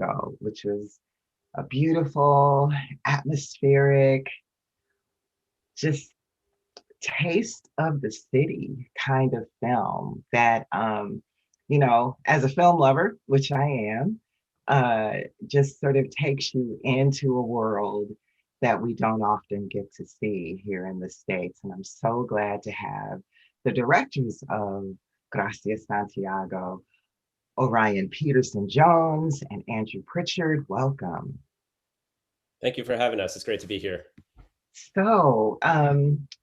Santiago, which was a beautiful, atmospheric, just taste of the city kind of film that, as a film lover, which I am, uh, just sort of takes you into a world that we don't often get to see here in the States. And I'm so glad to have the directors of Gracia Santiago, Orion Peterson Jones, and Andrew Pritchard. Welcome. Thank you for having us. It's great to be here. So,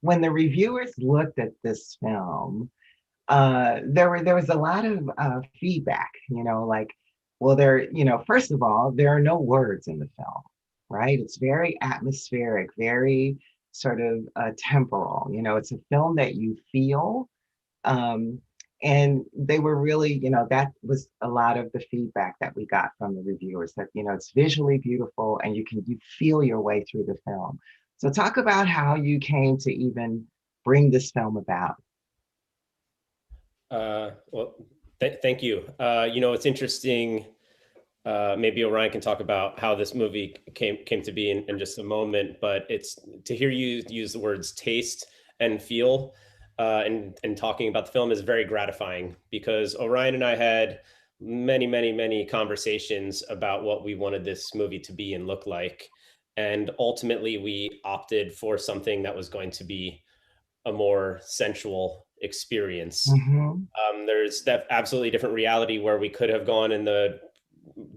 when the reviewers looked at this film, there was a lot of feedback. Like, well, first of all, there are no words in the film, right? It's very atmospheric, very sort of temporal. It's a film that you feel. Um, and they were really, that was a lot of the feedback that we got from the reviewers, that, it's visually beautiful and you feel your way through the film. So talk about how you came to even bring this film about. Well, thank you. It's interesting. Maybe Orion can talk about how this movie came to be in just a moment. But it's to hear you use the words taste and feel, and talking about the film is very gratifying because Orion and I had many conversations about what we wanted this movie to be and look like, and ultimately we opted for something that was going to be a more sensual experience. Hmm. There's that absolutely different reality where we could have gone in the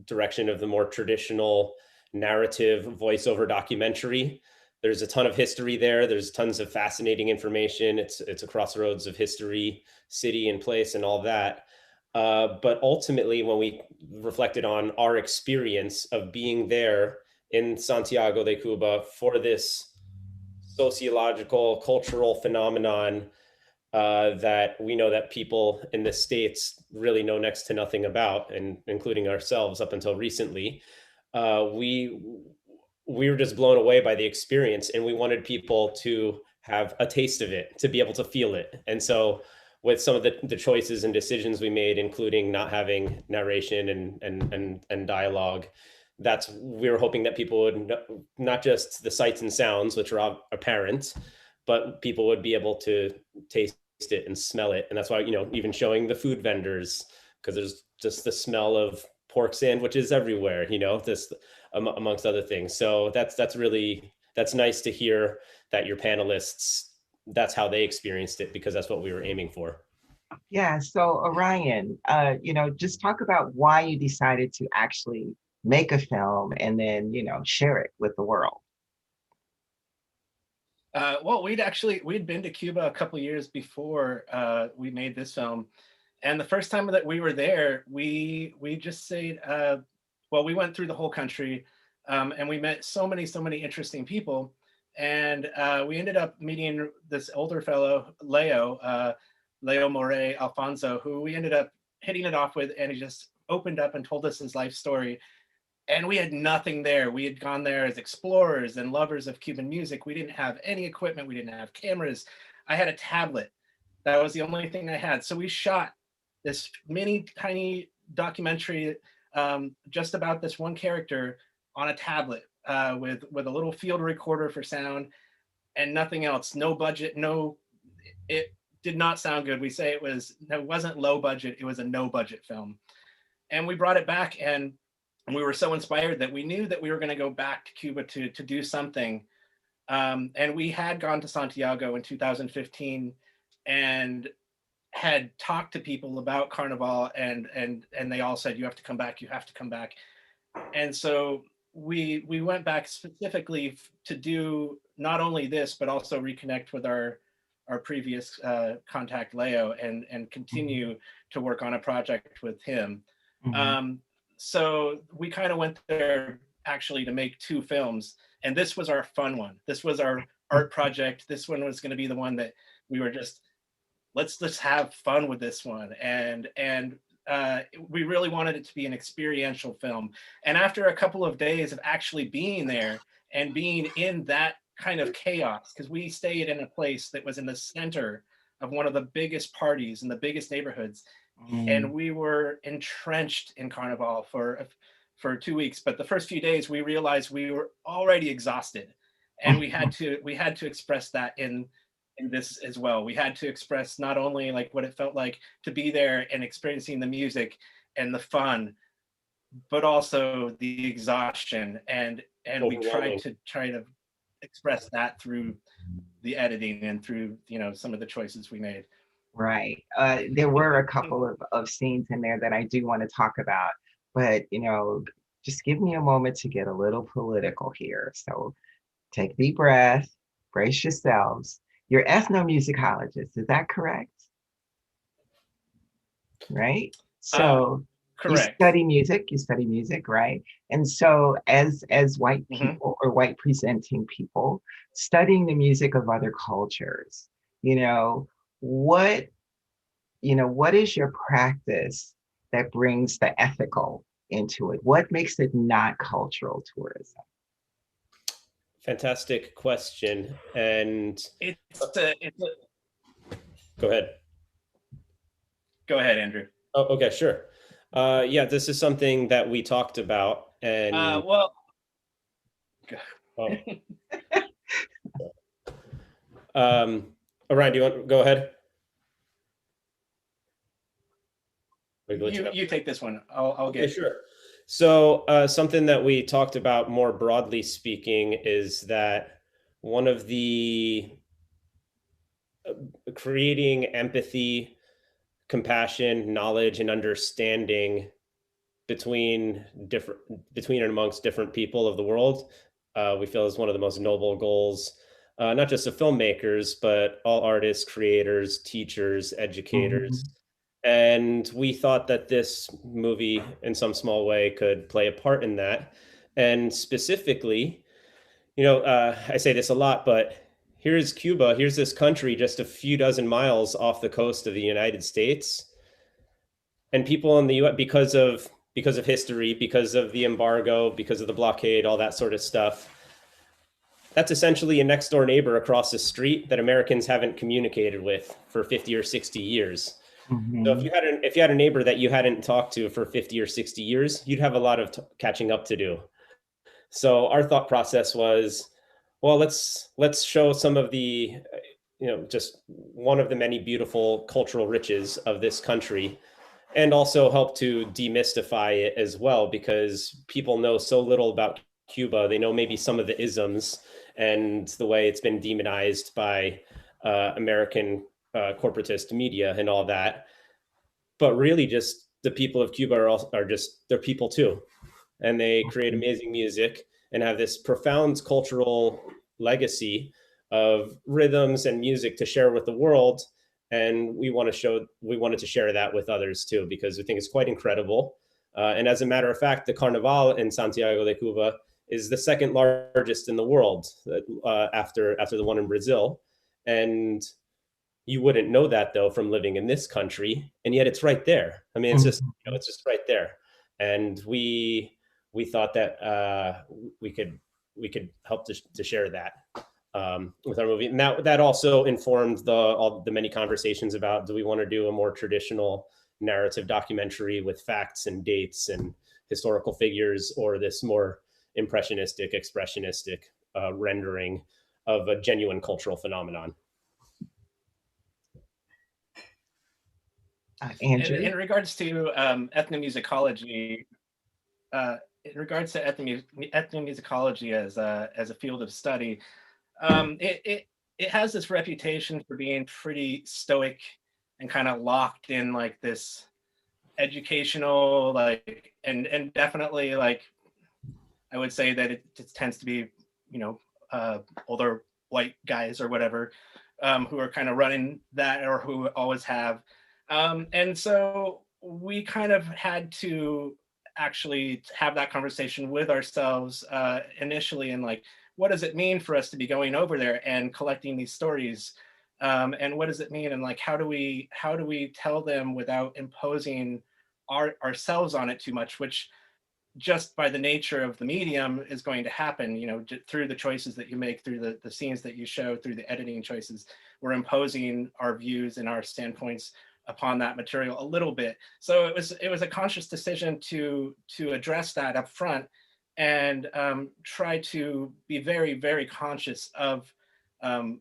direction of the more traditional narrative voiceover documentary. There's a ton of history there. There's tons of fascinating information. It's a crossroads of history, city, and place, and all that. But ultimately, when we reflected on our experience of being there in Santiago de Cuba for this sociological, cultural phenomenon that we know that people in the States really know next to nothing about, and including ourselves up until recently. We were just blown away by the experience, and we wanted people to have a taste of it, to be able to feel it. And so, with some of the choices and decisions we made, including not having narration and dialogue, that's we were hoping that people would not just the sights and sounds, which are apparent, but people would be able to taste it and smell it. And that's why, even showing the food vendors, because there's just the smell of pork sandwiches everywhere, this amongst other things. So that's nice to hear that your panelists, that's how they experienced it, because that's what we were aiming for. Yeah, so Orion, just talk about why you decided to actually make a film and then, share it with the world. Well, we'd been to Cuba a couple years before we made this film, and the first time that we were there, we just stayed. Well, we went through the whole country, and we met so many interesting people, and we ended up meeting this older fellow, Leo Moray Alfonso, who we ended up hitting it off with, and he just opened up and told us his life story, and we had nothing there. We had gone there as explorers and lovers of Cuban music. We didn't have any equipment. We didn't have cameras. I had a tablet. That was the only thing I had. So we shot this mini tiny documentary just about this one character on a tablet with a little field recorder for sound and nothing else. No budget. No, it did not sound good. We say it wasn't low budget. It was a no budget film, and we brought it back, and we were so inspired that we knew that we were going to go back to Cuba to do something. And we had gone to Santiago in 2015 and had talked to people about Carnival, and they all said, you have to come back, you have to come back. And so we went back specifically to do not only this, but also reconnect with our previous contact Leo, and continue to work on a project with him. Mhm. Um, so we kind of went there actually to make two films, and this was our fun one. This was our art project. This one was going to be the one that we were just, let's just have fun with this one, and we really wanted it to be an experiential film. And after a couple of days of actually being there and being in that kind of chaos, because we stayed in a place that was in the center of one of the biggest parties in the biggest neighborhoods, and Mm. we were entrenched in Carnival for 2 weeks, but the first few days we realized we were already exhausted, and we had to express that in this as well. We had to express not only like what it felt like to be there and experiencing the music and the fun, but also the exhaustion, and we tried Overwhelming. to express that through the editing and through some of the choices we made. Right. There were a couple of scenes in there that I do want to talk about, but just give me a moment to get a little political here. So take a deep breath, brace yourselves. You're ethnomusicologists, is that correct? Right? So Correct. you study music, right? And so as white Hmm. people or white presenting people studying the music of other cultures, you know, what what is your practice that brings the ethical into it? What makes it not cultural tourism? Fantastic question. And It's a go ahead. Go ahead, Andrew. Oh, okay, sure. Yeah, this is something that we talked about, and Well, oh, Orion, do you want to go ahead? you take this one. I'll Okay, get. sure. So, something that we talked about more broadly speaking is that one of the creating empathy, compassion, knowledge, and understanding between between and amongst different people of the world, we feel is one of the most noble goals, not just of filmmakers, but all artists, creators, teachers, educators. Mhm. And we thought that this movie, in some small way, could play a part in that. And specifically, I say this a lot, but here's Cuba. Here's this country just a few dozen miles off the coast of the United States, and people in the U.S. because of history, because of the embargo, because of the blockade, all that sort of stuff. That's essentially a next door neighbor across the street that Americans haven't communicated with for 50 or 60 years. So Mhm. if you had a neighbor that you hadn't talked to for 50 or 60 years, you'd have a lot of catching up to do. So our thought process was, well, let's show some of the just one of the many beautiful cultural riches of this country, and also help to demystify it as well, because people know so little about Cuba. They know maybe some of the isms and the way it's been demonized by American corporatist media and all that. But really, just the people of Cuba are just they're people too, and they create amazing music and have this profound cultural legacy of rhythms and music to share with the world. And we wanted to share that with others too, because we think it's quite incredible. And as a matter of fact, the Carnival in Santiago de Cuba is the second largest in the world, after the one in Brazil. And you wouldn't know that though from living in this country, and yet it's right there. I mean, Mhm. it's just right there. And we thought that we could help to share that with our movie, and that also informed all the many conversations about, do we want to do a more traditional narrative documentary with facts and dates and historical figures, or this more impressionistic, expressionistic rendering of a genuine cultural phenomenon. Andrew? In regards to ethnomusicology, ethnomusicology as a field of study, it has this reputation for being pretty stoic and kind of locked in like this educational, like, and definitely, like, I would say that it just tends to be, you know, older white guys or whatever, who are kind of running that, or who always have. And so we kind of had to actually have that conversation with ourselves initially, and like, what does it mean for us to be going over there and collecting these stories? And what does it mean? And like, how do we tell them without imposing ourselves on it too much, which just by the nature of the medium is going to happen, through the choices that you make, through the scenes that you show, through the editing choices. We're imposing our views and our standpoints upon that material a little bit. So it was a conscious decision to address that up front, and try to be very, very conscious of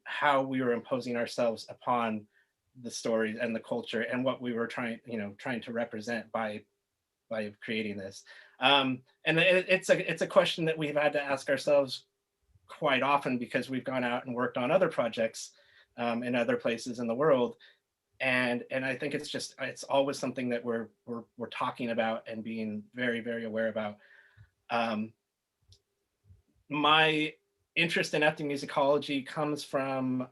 how we were imposing ourselves upon the story and the culture and what we were trying to represent by creating this. And it's a question that we've had to ask ourselves quite often, because we've gone out and worked on other projects in other places in the world, and I think it's always something that we're talking about and being very, very aware about. My interest in ethnomusicology comes from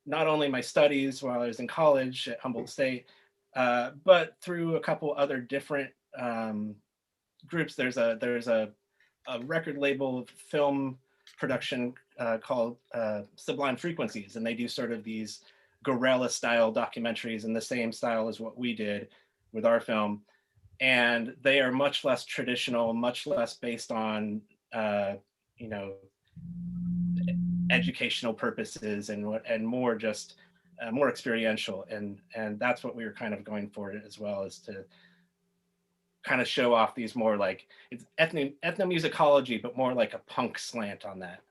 not only my studies while I was in college at Humboldt State, but through a couple other different groups. There's a record label film production called Sublime Frequencies, and they do sort of these guerrilla style documentaries in the same style as what we did with our film. And they are much less traditional, much less based on educational purposes, and more just more experiential. And that's what we were kind of going for as well, is to kind of show off these more like, it's ethnomusicology, but more like a punk slant on that.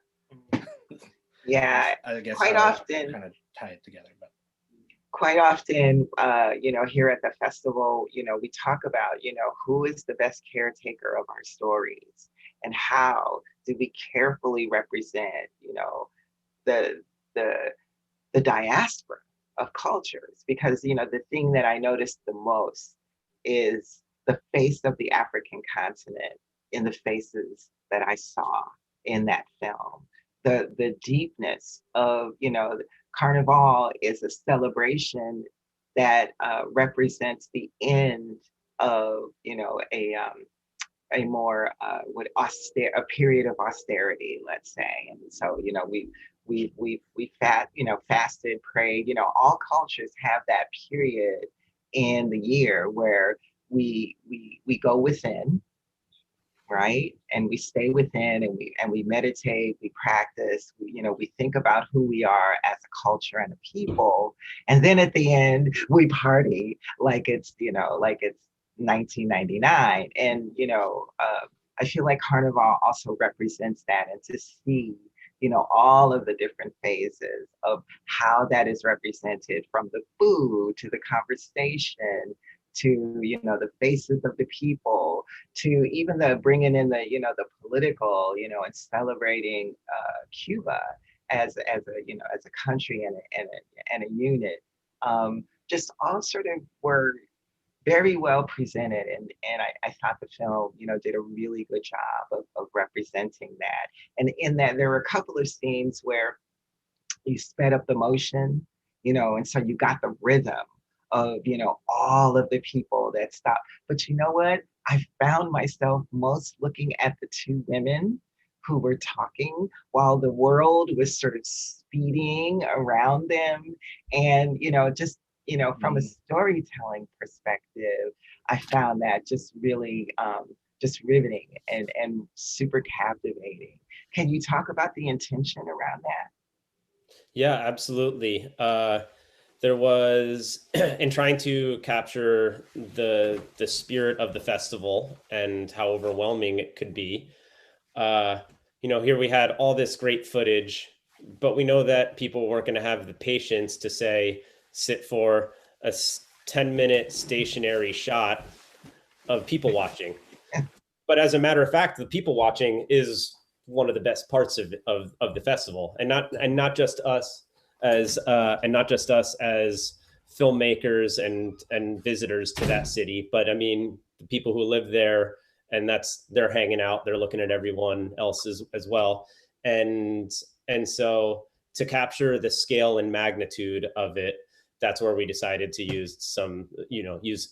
Yeah, I guess quite often kind of tie it together. But quite often, here at the festival, we talk about, who is the best caretaker of our stories, and how do we carefully represent, the diaspora of cultures. Because, the thing that I noticed the most is the face of the African continent in the faces that I saw in that film. The deepness of, Carnival is a celebration that represents the end of, a more a period of austerity, let's say. And so, we fasted, prayed. All cultures have that period in the year where we go within, right? And we stay within, and we meditate, we practice, we think about who we are as a culture and a people. And then at the end, we party like it's 1999. And, I feel like Carnival also represents that. And to see, all of the different phases of how that is represented, from the food to the conversation, to the faces of the people, to even the bringing in the political, and celebrating Cuba as a country and a unit, just all sort of were very well presented, and I thought the film did a really good job of representing that. And in that, there were a couple of scenes where you sped up the motion, and so you got the rhythm of all of the people that stopped. But you know what? I found myself most looking at the two women who were talking while the world was sort of speeding around them. And just from a storytelling perspective, I found that just really just riveting and super captivating. Can you talk about the intention around that? Yeah, absolutely. There was, in trying to capture the spirit of the festival and how overwhelming it could be, here we had all this great footage, but we know that people weren't going to have the patience to sit for a 10-minute stationary shot of people watching. But as a matter of fact, the people watching is one of the best parts of the festival, and not just us as filmmakers and visitors to that city, but I mean the people who live there, and they're hanging out, they're looking at everyone else as well, and so to capture the scale and magnitude of it, that's where we decided to use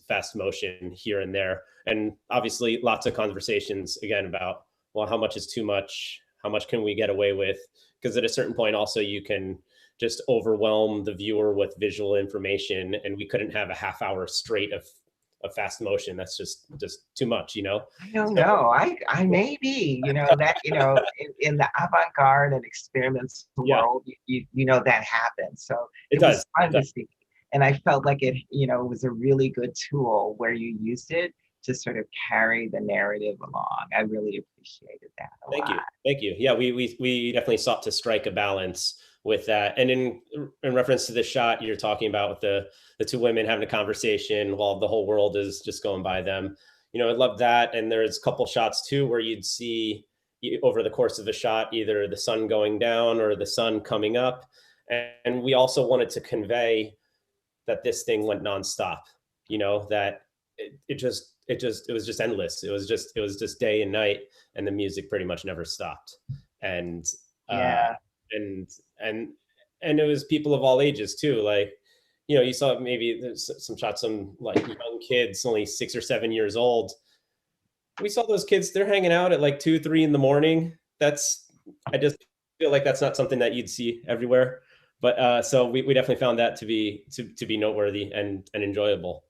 fast motion here and there. And obviously lots of conversations again about, well, how much is too much? How much can we get away with? Because at a certain point also you can just overwhelm the viewer with visual information, and we couldn't have a half hour straight of fast motion. That's just too much, I don't know. I may be, that, in the avant-garde and experimental world, that happens. So it was fun to see. And I felt like it, was a really good tool where you used it to sort of carry the narrative along. I really appreciated that a Thank lot. you. Thank you. Yeah, we definitely sought to strike a balance with that. And in reference to the shot you're talking about with the two women having a conversation while the whole world is just going by them. I love that. And there's a couple shots too where you'd see over the course of a shot either the sun going down or the sun coming up. And we also wanted to convey that this thing went nonstop, that it was just endless. It was just day and night, and the music pretty much never stopped. And Yeah. and and and it was people of all ages too. Like, you saw maybe there's some shots, some like young kids, only 6 or 7 years old. We saw those kids, they're hanging out at like 2, 3 in the morning. I just feel like that's not something that you'd see everywhere. But so we definitely found that to be noteworthy and enjoyable.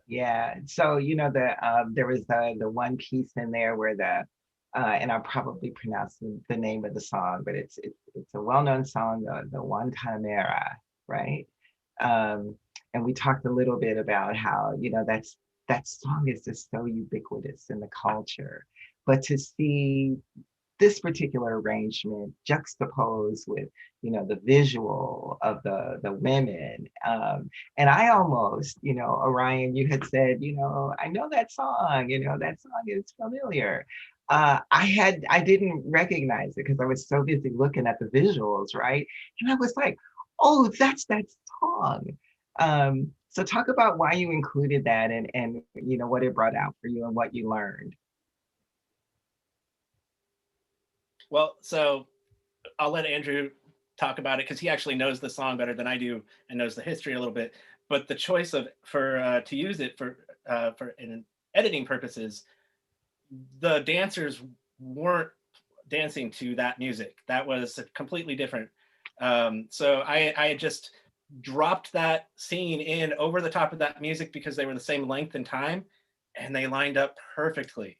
Yeah. So, there was the one piece in there where and I'll probably pronounce the name of the song, but it's a well-known song, the Guantanamera, right? And we talked a little bit about how, that song is just so ubiquitous in the culture. But to see this particular arrangement juxtaposed with the visual of the women, and I almost, Orion, you had said, I know that song, that song is familiar. I didn't recognize it because I was so busy looking at the visuals, right? And I was like, oh, that's that song. So talk about why you included that, and what it brought out for you and what you learned. Well, so I'll let Andrew talk about it because he actually knows the song better than I do and knows the history a little bit. But the choice to use it for in editing purposes, the dancers weren't dancing to that music. That was completely different. So I had just dropped that scene in over the top of that music because they were the same length and time, and they lined up perfectly.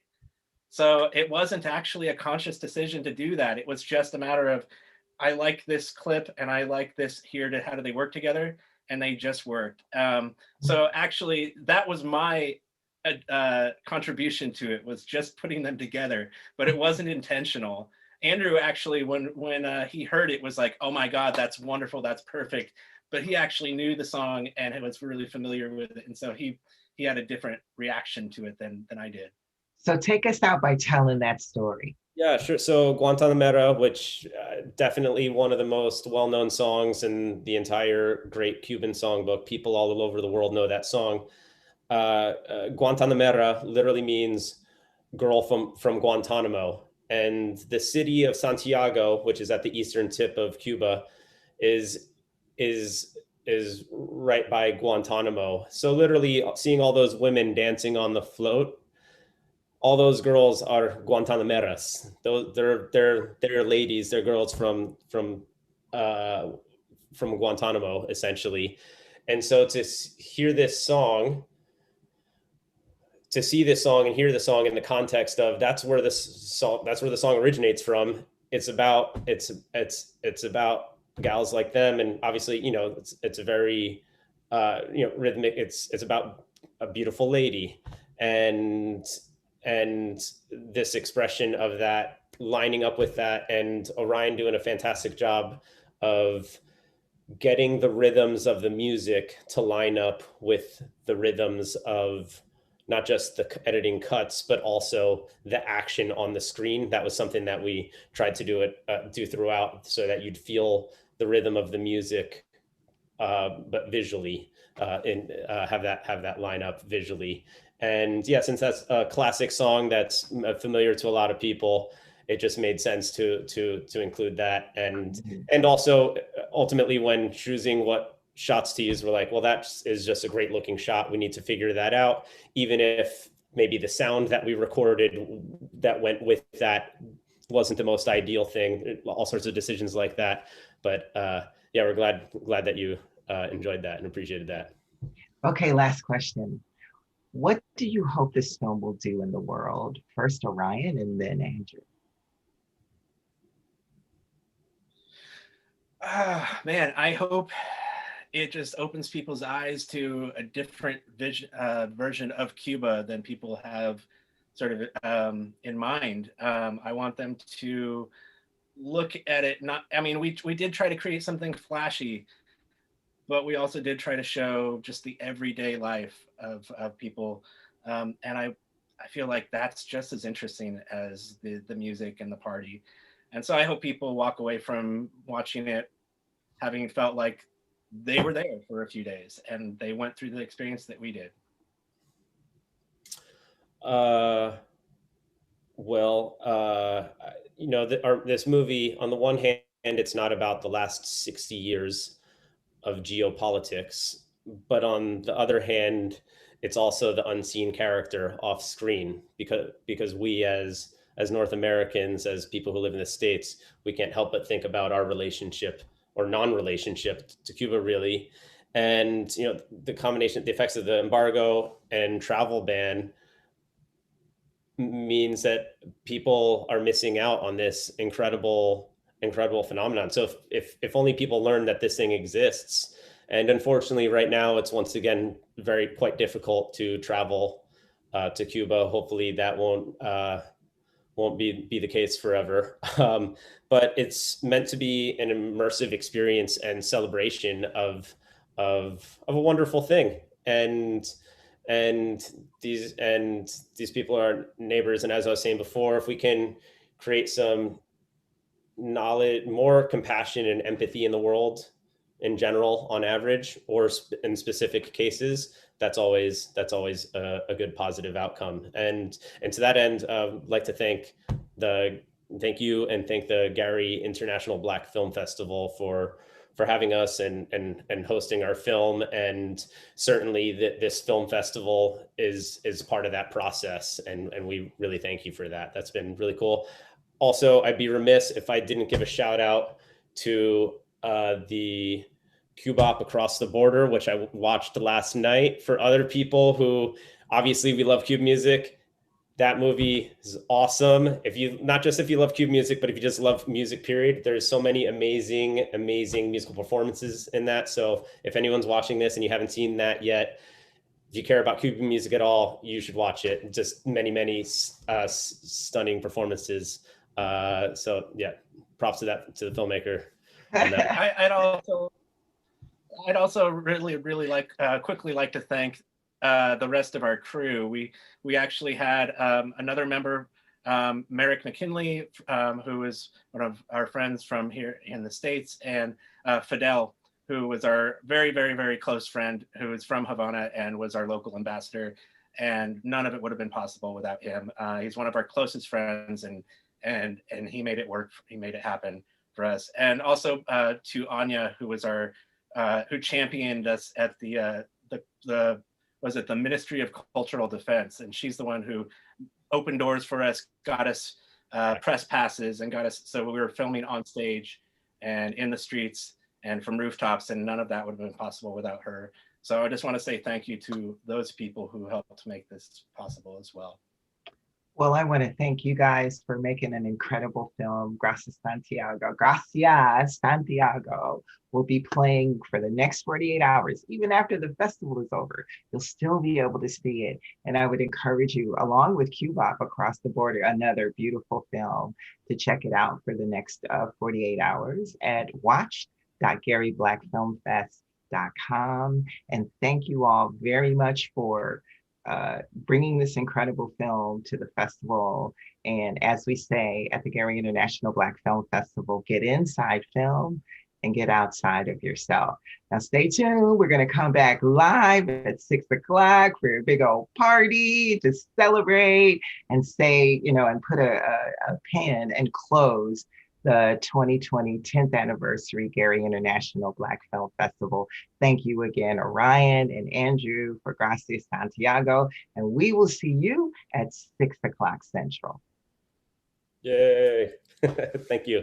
So it wasn't actually a conscious decision to do that. It was just a matter of, I like this clip and I like this here. How do they work together? And they just worked. So actually, that was my contribution to it, was just putting them together, but it wasn't intentional. Andrew actually, when he heard it, was like, "Oh my God, that's wonderful, that's perfect." But he actually knew the song and was really familiar with it, and so he had a different reaction to it than I did. So take us out by telling that story. Yeah, sure. So Guantanamera, which definitely one of the most well-known songs in the entire great Cuban songbook. People all over the world know that song. Guantanamera literally means girl from Guantanamo. And the city of Santiago, which is at the eastern tip of Cuba, is is right by Guantanamo. So literally seeing all those women dancing on the float, all those girls are Guantanameras. They're ladies, they're girls from Guantanamo, essentially. And so to hear this song, to see this song and hear the song in the context of that's where the song originates from. It's about gals like them, and obviously, it's a very rhythmic. It's about a beautiful lady, and this expression of that lining up with that, and Orion doing a fantastic job of getting the rhythms of the music to line up with the rhythms of not just the editing cuts, but also the action on the screen. That was something that we tried to do throughout, so that you'd feel the rhythm of the music, but visually, and have that line up visually. And yeah, since that's a classic song that's familiar to a lot of people, it just made sense to include that. And also ultimately, when choosing what shots to use, we're like, well, that is just a great looking shot. We need to figure that out, even if maybe the sound that we recorded that went with that wasn't the most ideal thing. All sorts of decisions like that. But yeah, we're glad that you enjoyed that and appreciated that. Okay, last question. What do you hope this film will do in the world? First Orion and then Andrew. Man, I hope it just opens people's eyes to a different version of Cuba than people have sort of in mind. I want them to look at it, not, I mean, we did try to create something flashy, but we also did try to show just the everyday life of people. And I feel like that's just as interesting as the music and the party. And so I hope people walk away from watching it having felt like they were there for a few days and they went through the experience that we did. Uh, well, this movie, on the one hand, it's not about the last 60 years of geopolitics, but on the other hand, it's also the unseen character off screen, because we as North Americans, as people who live in the States, we can't help but think about our relationship or non-relationship to Cuba, really. And the combination, the effects of the embargo and travel ban means that people are missing out on this incredible phenomenon. So if only people learn that this thing exists. And unfortunately, right now, it's once again quite difficult to travel to Cuba. Hopefully, that won't be the case forever. But it's meant to be an immersive experience and celebration of a wonderful thing. And these people are neighbors. And as I was saying before, if we can create some knowledge, more compassion and empathy in the world in general, on average, or in specific cases, that's always a good positive outcome. And to that end, I'd like to thank you and thank the Gary International Black Film Festival for having us and hosting our film. And certainly this film festival is part of that process. And we really thank you for that. That's been really cool. Also, I'd be remiss if I didn't give a shout out to the Cubop Across the Border, which I watched last night. For other people who, obviously, we love Cube music, that movie is awesome. Not just if you love Cube music, but if you just love music, period. There's so many amazing musical performances in that. So if anyone's watching this and you haven't seen that yet, if you care about Cuban music at all, you should watch it. Just many stunning performances. So yeah, props to the filmmaker on that. I'd also really like quickly like to thank the rest of our crew. We actually had another member, Merrick McKinley, who is one of our friends from here in the States, and Fidel, who was our very close friend, who is from Havana and was our local ambassador. And none of it would have been possible without him. He's one of our closest friends, and he made it work. He made it happen for us. And also to Anya, who was our who championed us at the Ministry of Cultural Defense, and she's the one who opened doors for us, got us press passes, and got us, so we were filming on stage and in the streets and from rooftops, and none of that would have been possible without her. So I just want to say thank you to those people who helped make this possible as well. Well, I want to thank you guys for making an incredible film. Gracias, Santiago. Gracias, Santiago will be playing for the next 48 hours. Even after the festival is over, you'll still be able to see it. And I would encourage you, along with Cubop Across the Border, another beautiful film, to check it out for the next 48 hours at watch.garyblackfilmfest.com. And thank you all very much for bringing this incredible film to the festival. And as we say at the Gary International Black Film Festival, get inside film and get outside of yourself. Now stay tuned. We're going to come back live at 6 o'clock for a big old party to celebrate and say, and put a pin and close the 2020 10th anniversary Gary International Black Film Festival. Thank you again, Orion and Andrew, for Gracias, Santiago. And we will see you at 6 o'clock Central. Yay. Thank you.